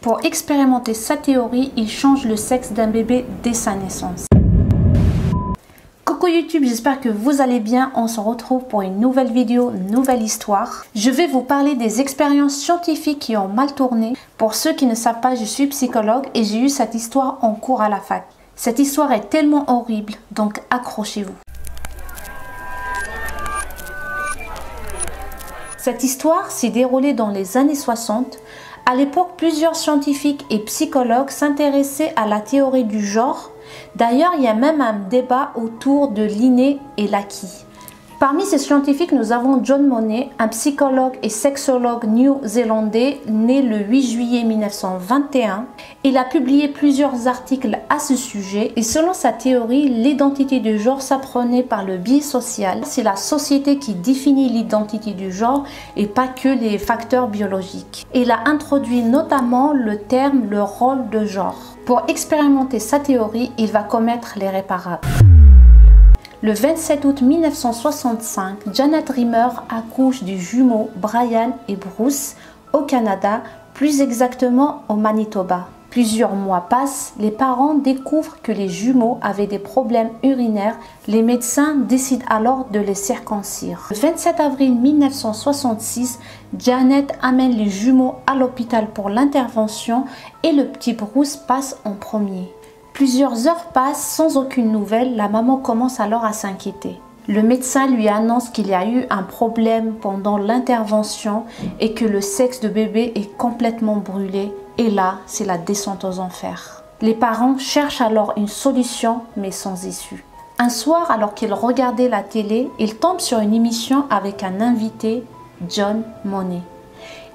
Pour expérimenter sa théorie, il change le sexe d'un bébé dès sa naissance. Coucou YouTube, j'espère que vous allez bien. On se retrouve pour une nouvelle vidéo, nouvelle histoire. Je vais vous parler des expériences scientifiques qui ont mal tourné. Pour ceux qui ne savent pas, je suis psychologue et j'ai eu cette histoire en cours à la fac. Cette histoire est tellement horrible, donc accrochez-vous. Cette histoire s'est déroulée dans les années 60. À l'époque, plusieurs scientifiques et psychologues s'intéressaient à la théorie du genre. D'ailleurs, il y a même un débat autour de l'inné et l'acquis. Parmi ces scientifiques, nous avons John Money, un psychologue et sexologue néo-zélandais né le 8 juillet 1921. Il a publié plusieurs articles à ce sujet et selon sa théorie, l'identité du genre s'apprenait par le biais social. C'est la société qui définit l'identité du genre et pas que les facteurs biologiques. Il a introduit notamment le terme le rôle de genre. Pour expérimenter sa théorie, il va commettre l'irréparable. Le 27 août 1965, Janet Rimmer accouche du jumeau Brian et Bruce au Canada, plus exactement au Manitoba. Plusieurs mois passent, les parents découvrent que les jumeaux avaient des problèmes urinaires. Les médecins décident alors de les circoncire. Le 27 avril 1966, Janet amène les jumeaux à l'hôpital pour l'intervention et le petit Bruce passe en premier. Plusieurs heures passent sans aucune nouvelle, la maman commence alors à s'inquiéter. Le médecin lui annonce qu'il y a eu un problème pendant l'intervention et que le sexe de bébé est complètement brûlé. Et là, c'est la descente aux enfers. Les parents cherchent alors une solution, mais sans issue. Un soir, alors qu'ils regardaient la télé, ils tombent sur une émission avec un invité, John Money.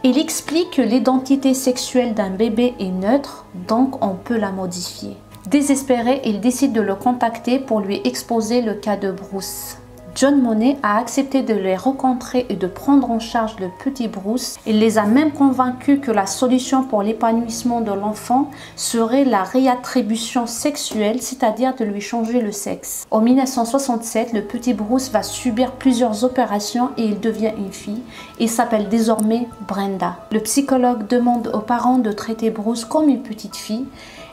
Il explique que l'identité sexuelle d'un bébé est neutre, donc on peut la modifier. Désespéré, il décide de le contacter pour lui exposer le cas de Bruce. John Money a accepté de les rencontrer et de prendre en charge le petit Bruce. Il les a même convaincus que la solution pour l'épanouissement de l'enfant serait la réattribution sexuelle, c'est-à-dire de lui changer le sexe. En 1967, le petit Bruce va subir plusieurs opérations et il devient une fille. Il s'appelle désormais Brenda. Le psychologue demande aux parents de traiter Bruce comme une petite fille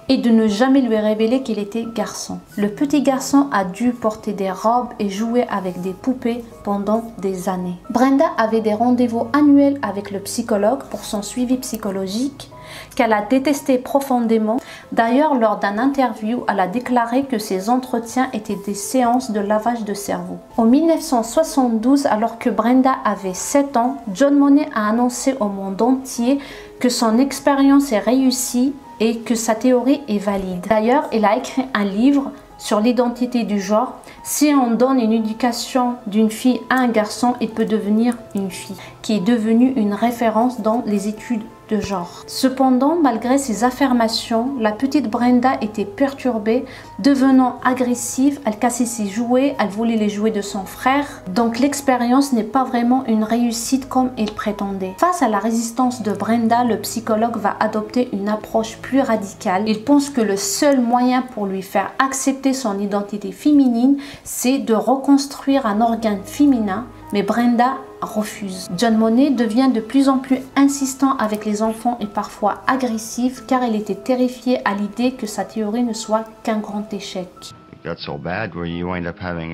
et de ne jamais lui révéler qu'il était garçon. Le petit garçon a dû porter des robes et jouer avec des poupées pendant des années. Brenda avait des rendez-vous annuels avec le psychologue pour son suivi psychologique qu'elle a détesté profondément. D'ailleurs, lors d'un interview, elle a déclaré que ces entretiens étaient des séances de lavage de cerveau. En 1972, alors que Brenda avait 7 ans, John Money a annoncé au monde entier que son expérience est réussie et que sa théorie est valide. D'ailleurs, il a écrit un livre sur l'identité du genre. Si on donne une éducation d'une fille à un garçon, il peut devenir une fille, qui est devenue une référence dans les études de genre. Cependant, malgré ces affirmations, la petite Brenda était perturbée, devenant agressive, elle cassait ses jouets, elle volait les jouets de son frère. Donc l'expérience n'est pas vraiment une réussite comme il prétendait. Face à la résistance de Brenda, le psychologue va adopter une approche plus radicale. Il pense que le seul moyen pour lui faire accepter son identité féminine, c'est de reconstruire un organe féminin, mais Brenda refuse. John Money devient de plus en plus insistant avec les enfants et parfois agressif car il était terrifié à l'idée que sa théorie ne soit qu'un grand échec. It got so bad where you wind up having,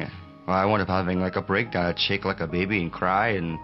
I wound up having like a breakdown. I'd shake like a baby and cry and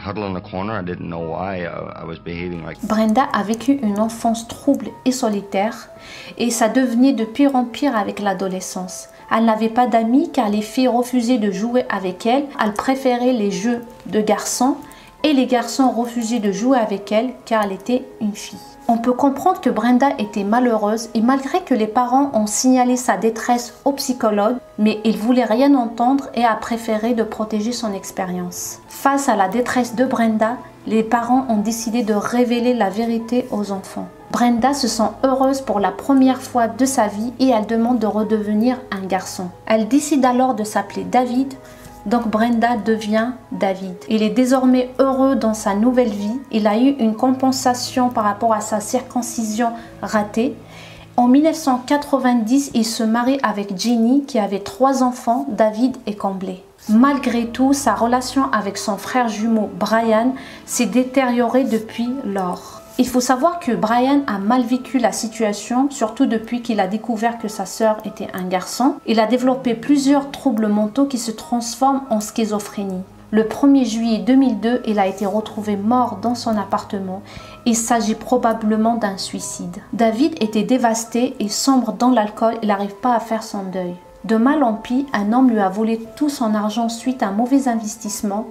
huddle in the corner. I didn't know why I was behaving like. Brenda a vécu une enfance trouble et solitaire et ça devenait de pire en pire avec l'adolescence. Elle n'avait pas d'amis car les filles refusaient de jouer avec elle. Elle préférait les jeux de garçons et les garçons refusaient de jouer avec elle car elle était une fille. On peut comprendre que Brenda était malheureuse et malgré que les parents ont signalé sa détresse au psychologue, mais il voulait rien entendre et a préféré de protéger son expérience. Face à la détresse de Brenda, les parents ont décidé de révéler la vérité aux enfants. Brenda se sent heureuse pour la première fois de sa vie et elle demande de redevenir un garçon. Elle décide alors de s'appeler David, donc Brenda devient David. Il est désormais heureux dans sa nouvelle vie. Il a eu une compensation par rapport à sa circoncision ratée. En 1990, il se marie avec Jenny qui avait 3 enfants, David et Comblé. Malgré tout, sa relation avec son frère jumeau Brian s'est détériorée depuis lors. Il faut savoir que Brian a mal vécu la situation, surtout depuis qu'il a découvert que sa sœur était un garçon. Il a développé plusieurs troubles mentaux qui se transforment en schizophrénie. Le 1er juillet 2002, il a été retrouvé mort dans son appartement. Il s'agit probablement d'un suicide. David était dévasté et sombre dans l'alcool, il n'arrive pas à faire son deuil. De mal en pis, un homme lui a volé tout son argent suite à un mauvais investissement.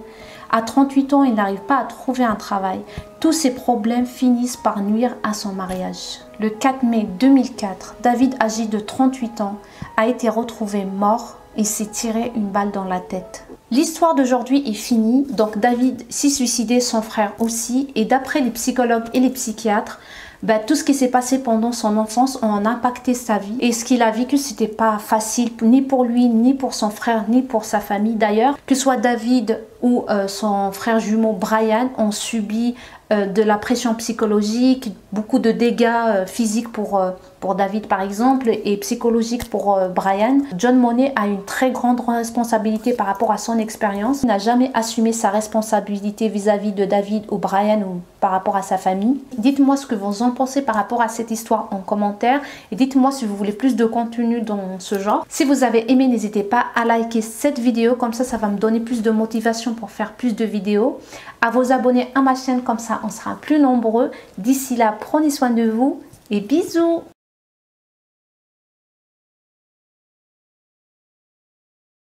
À 38 ans, il n'arrive pas à trouver un travail. Tous ces problèmes finissent par nuire à son mariage. Le 4 mai 2004, David, âgé de 38 ans, a été retrouvé mort et s'est tiré une balle dans la tête. L'histoire d'aujourd'hui est finie, donc David s'est suicidé, son frère aussi, et d'après les psychologues et les psychiatres, tout ce qui s'est passé pendant son enfance a impacté sa vie. Et ce qu'il a vécu, c'était pas facile, ni pour lui, ni pour son frère, ni pour sa famille. D'ailleurs, que ce soit David ou son frère jumeau Brian ont subi de la pression psychologique, beaucoup de dégâts physiques pour David par exemple et psychologiques pour Brian. John Monet a une très grande responsabilité par rapport à son expérience. Il n'a jamais assumé sa responsabilité vis-à-vis de David ou Brian ou par rapport à sa famille. Dites-moi ce que vous en pensez par rapport à cette histoire en commentaire et dites-moi si vous voulez plus de contenu dans ce genre. Si vous avez aimé, n'hésitez pas à liker cette vidéo, comme ça va me donner plus de motivation pour faire plus de vidéos. À vous abonner à ma chaîne, comme ça on sera plus nombreux. D'ici là, prenez soin de vous et bisous!